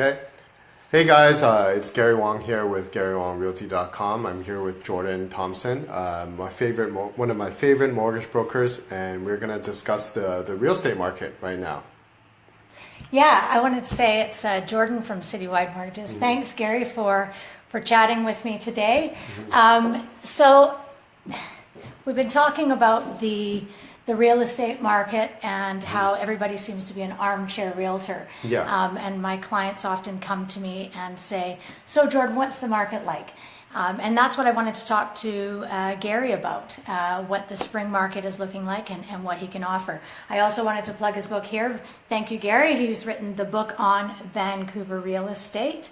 Okay. Hey guys, it's Gary Wong here with GaryWongRealty.com. I'm here with Jordan Thompson, one of my favorite mortgage brokers, and we're going to discuss the real estate market right now. Yeah, I wanted to say it's Jordan from Citywide Mortgages. Mm-hmm. Thanks, Gary, for chatting with me today. Mm-hmm. So we've been talking about the real estate market and how everybody seems to be an armchair realtor. Yeah. And my clients often come to me and say, so Jordan, what's the market like? And that's what I wanted to talk to Gary about, what the spring market is looking like and what he can offer. I also wanted to plug his book here. Thank you, Gary. He's written the book on Vancouver real estate.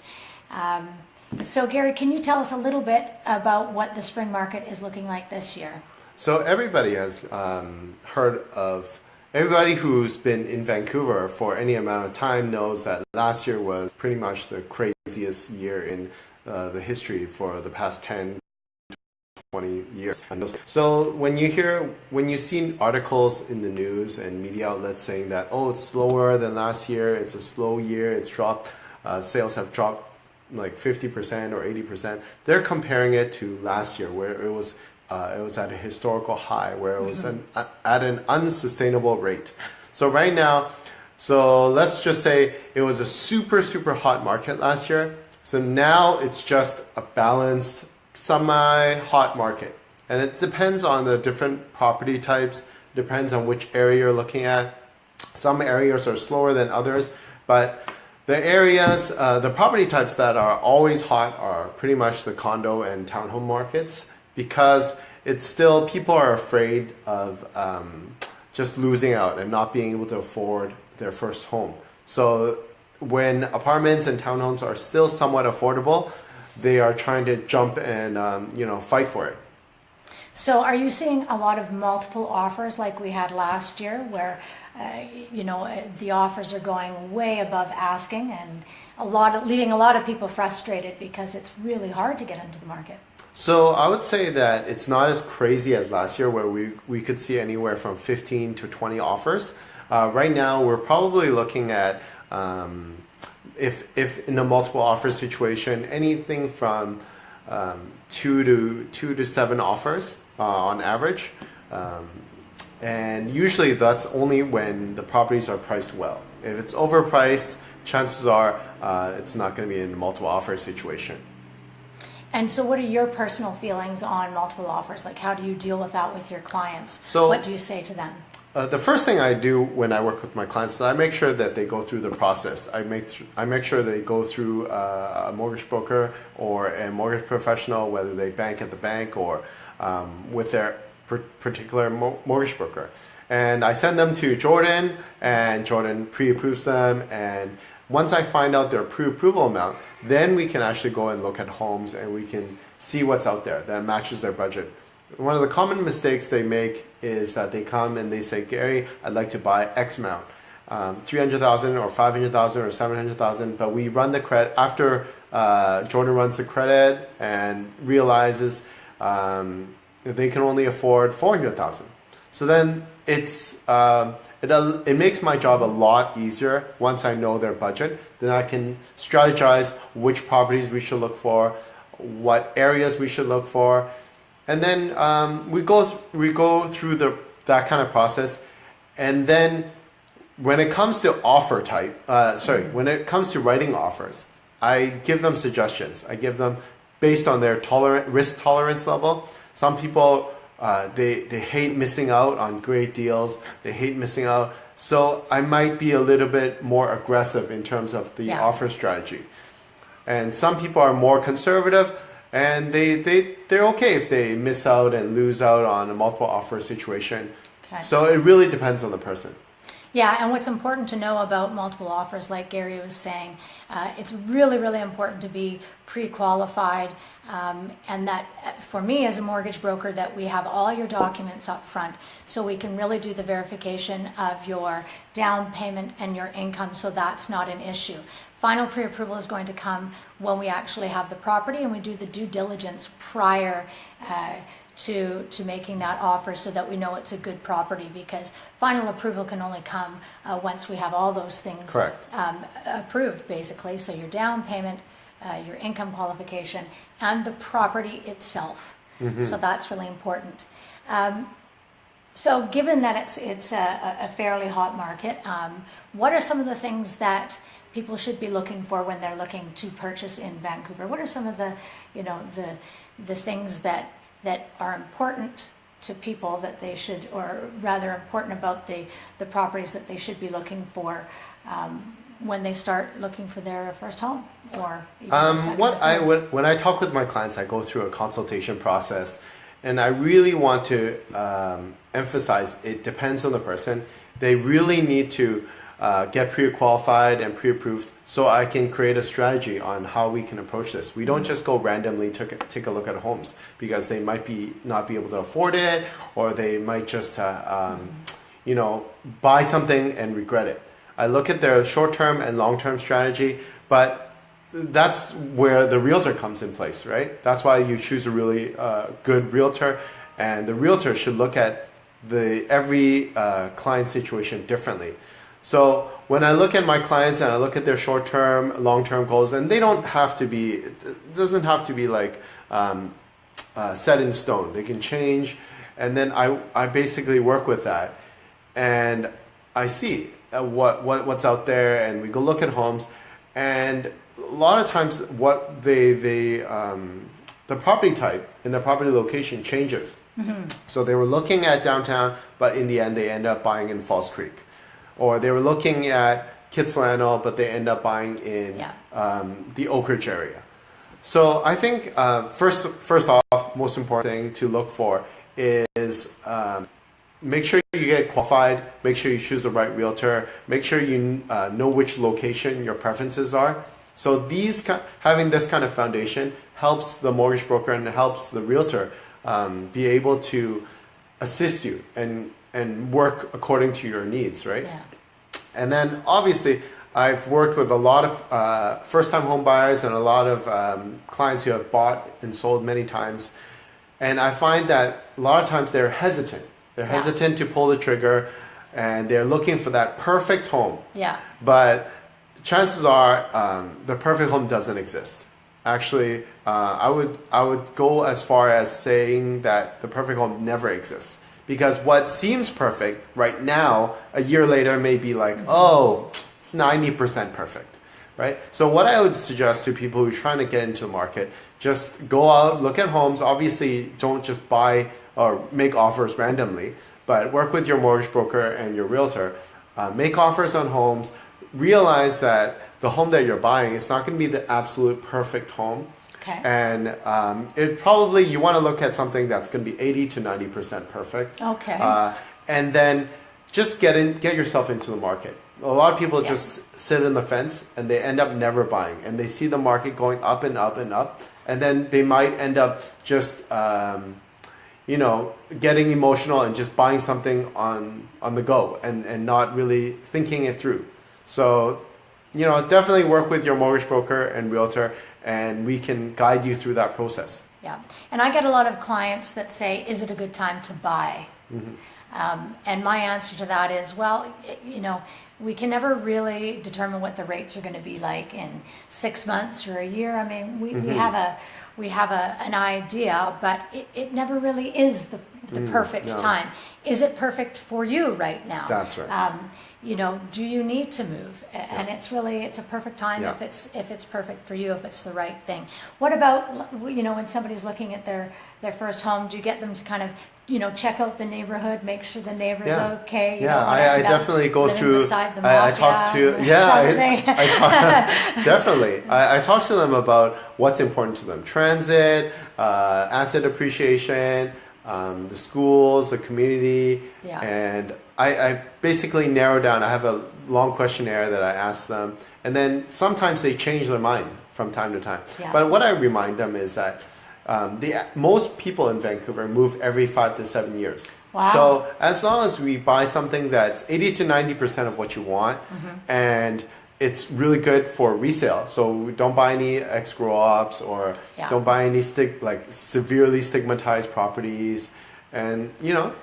So Gary, can you tell us a little bit about what the spring market is looking like this year? So everybody has everybody who's been in Vancouver for any amount of time knows that last year was pretty much the craziest year in the history for the past 10, 20 years. So when you see articles in the news and media outlets saying that, oh, it's slower than last year, it's a slow year, it's dropped, sales have dropped like 50% or 80%, they're comparing it to last year where it was at a historical high, where it was at an unsustainable rate. So right now, let's just say it was a super, super hot market last year. So now it's just a balanced, semi-hot market. And it depends on the different property types, depends on which area you're looking at. Some areas are slower than others, but the areas, the property types that are always hot are pretty much the condo and townhome markets, because it's still, people are afraid of just losing out and not being able to afford their first home. So when apartments and townhomes are still somewhat affordable, they are trying to jump and fight for it. So are you seeing a lot of multiple offers like we had last year where the offers are going way above asking and leaving a lot of people frustrated because it's really hard to get into the market? So I would say that it's not as crazy as last year where we could see anywhere from 15 to 20 offers. Right now we're probably looking at, if in a multiple offer situation, anything from 2 to 7 offers on average. And usually that's only when the properties are priced well. If it's overpriced, chances are it's not going to be in a multiple offer situation. And so what are your personal feelings on multiple offers? Like, how do you deal with that with your clients? So, what do you say to them? The first thing I do when I work with my clients is I make sure that they go through the process. I make sure they go through a mortgage broker or a mortgage professional, whether they bank at the bank or with their particular mortgage broker. And I send them to Jordan, and Jordan pre-approves them. And once I find out their pre-approval amount, then we can actually go and look at homes and we can see what's out there that matches their budget. One of the common mistakes they make is that they come and they say, Gary, I'd like to buy X amount, 300,000 or 500,000 or 700,000, but we run the credit after Jordan runs the credit and realizes they can only afford 400,000. So then it makes my job a lot easier once I know their budget. Then I can strategize which properties we should look for, what areas we should look for. And then we go through that kind of process. And then when it comes to offer type, when it comes to writing offers, I give them suggestions. I give them based on their risk tolerance level. Some people, they hate missing out on great deals. They hate missing out. So I might be a little bit more aggressive in terms of the offer strategy. And some people are more conservative. And they're okay if they miss out and lose out on a multiple offer situation. Okay. So it really depends on the person. Yeah, and what's important to know about multiple offers, like Gary was saying, it's really, really important to be pre-qualified, and that for me as a mortgage broker, that we have all your documents up front so we can really do the verification of your down payment and your income, so that's not an issue. Final pre-approval is going to come when we actually have the property and we do the due diligence prior to making that offer so that we know it's a good property, because final approval can only come once we have all those things Correct. Approved, basically. So your down payment, your income qualification, and the property itself. So that's really important. So given that it's a fairly hot market, what are some of the things that people should be looking for when they're looking to purchase in Vancouver? What are some of the, the things that are important to people that they should, or rather important about the properties that they should be looking for when they start looking for their first home, or even their second or third? When I talk with my clients, I go through a consultation process, and I really want to emphasize it depends on the person. They really need to get pre-qualified and pre-approved, so I can create a strategy on how we can approach this. We don't just go randomly take a look at homes, because they might not be able to afford it, or they might just buy something and regret it. I look at their short-term and long-term strategy, but that's where the realtor comes in place, right? That's why you choose a really good realtor, and the realtor should look at every client situation differently. So when I look at my clients and I look at their short-term, long-term goals, and it doesn't have to be like set in stone. They can change, and then I basically work with that, and I see what's out there, and we go look at homes, and a lot of times what the property type and the property location changes. So they were looking at downtown, but in the end they end up buying in Falls Creek. Or they were looking at Kitsilano, but they end up buying in the Oak Ridge area. So I think first off, most important thing to look for is make sure you get qualified, make sure you choose the right realtor, make sure you know which location your preferences are. So having this kind of foundation helps the mortgage broker and helps the realtor be able to assist you and work according to your needs, right? Yeah. And then obviously I've worked with a lot of first-time home buyers and a lot of clients who have bought and sold many times. And I find that a lot of times they're hesitant. They're hesitant to pull the trigger, and they're looking for that perfect home. Yeah. But chances are the perfect home doesn't exist. Actually, I would go as far as saying that the perfect home never exists. Because what seems perfect right now, a year later may be like, oh, it's 90% perfect, right? So what I would suggest to people who are trying to get into the market, just go out, look at homes. Obviously, don't just buy or make offers randomly, but work with your mortgage broker and your realtor. Make offers on homes. Realize that the home that you're buying is not going to be the absolute perfect home. Okay. And you want to look at something that's going to be 80 to 90% perfect. Okay. And then just get yourself into the market. A lot of people just sit on the fence and they end up never buying, and they see the market going up and up and up, and then they might end up just getting emotional and just buying something on the go and not really thinking it through. So definitely work with your mortgage broker and realtor, and we can guide you through that process. Yeah. And I get a lot of clients that say, is it a good time to buy? And my answer to that is, well, we can never really determine what the rates are going to be like in 6 months or a year. I mean, we have an idea, but it never really is the perfect time. Is it perfect for you right now? That's right. Do you need to move? And it's a perfect time if it's perfect for you, if it's the right thing. What about, when somebody's looking at their first home, do you get them to kind of, check out the neighborhood, make sure the neighbor's okay? I definitely go through. I talk to definitely. I talk to them about what's important to them: transit, asset appreciation, the schools, the community, and I basically narrow down. I have a long questionnaire that I ask them, and then sometimes they change their mind from time to time. Yeah. But what I remind them is that most people in Vancouver move every 5 to 7 years. Wow. So as long as we buy something that's 80 to 90% of what you want, and it's really good for resale. So don't buy any ex-grow-ups or Yeah. don't buy any severely stigmatized properties, and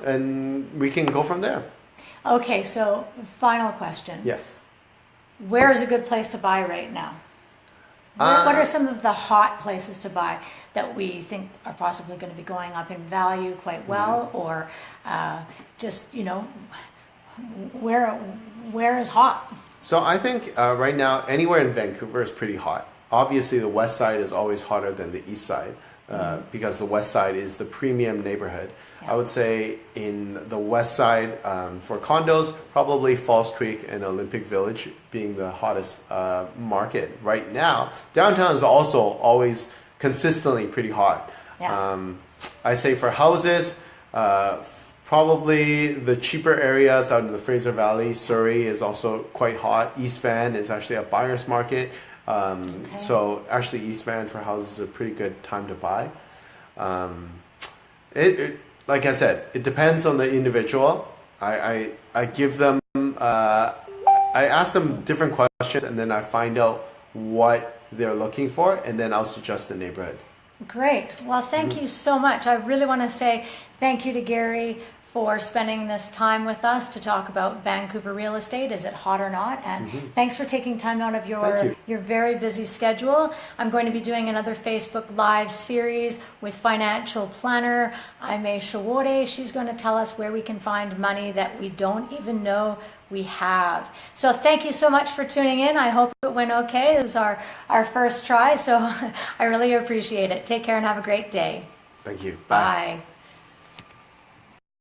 and we can go from there. Okay, so final question. Yes. Where is a good place to buy right now? What are some of the hot places to buy that we think are possibly going to be going up in value quite well, or just where is hot? So I think right now anywhere in Vancouver is pretty hot. Obviously, the west side is always hotter than the east side because the west side is the premium neighborhood. Yeah. I would say in the west side for condos, probably Falls Creek and Olympic Village being the hottest market right now. Downtown is also always consistently pretty hot. Yeah. I say for houses, probably the cheaper areas out in the Fraser Valley, Surrey is also quite hot. East Van is actually a buyer's market. Okay. So actually East Van for houses is a pretty good time to buy. Like I said, it depends on the individual. I give them, I ask them different questions, and then I find out what they're looking for, and then I'll suggest the neighborhood. Great. Well, thank you so much. I really want to say thank you to Gary for spending this time with us to talk about Vancouver real estate. Is it hot or not? And thanks for taking time out of your very busy schedule. I'm going to be doing another Facebook Live series with financial planner Aimee Shawore. She's going to tell us where we can find money that we don't even know we have. So thank you so much for tuning in. I hope it went okay. This is our first try, so I really appreciate it. Take care and have a great day. Thank you. Bye.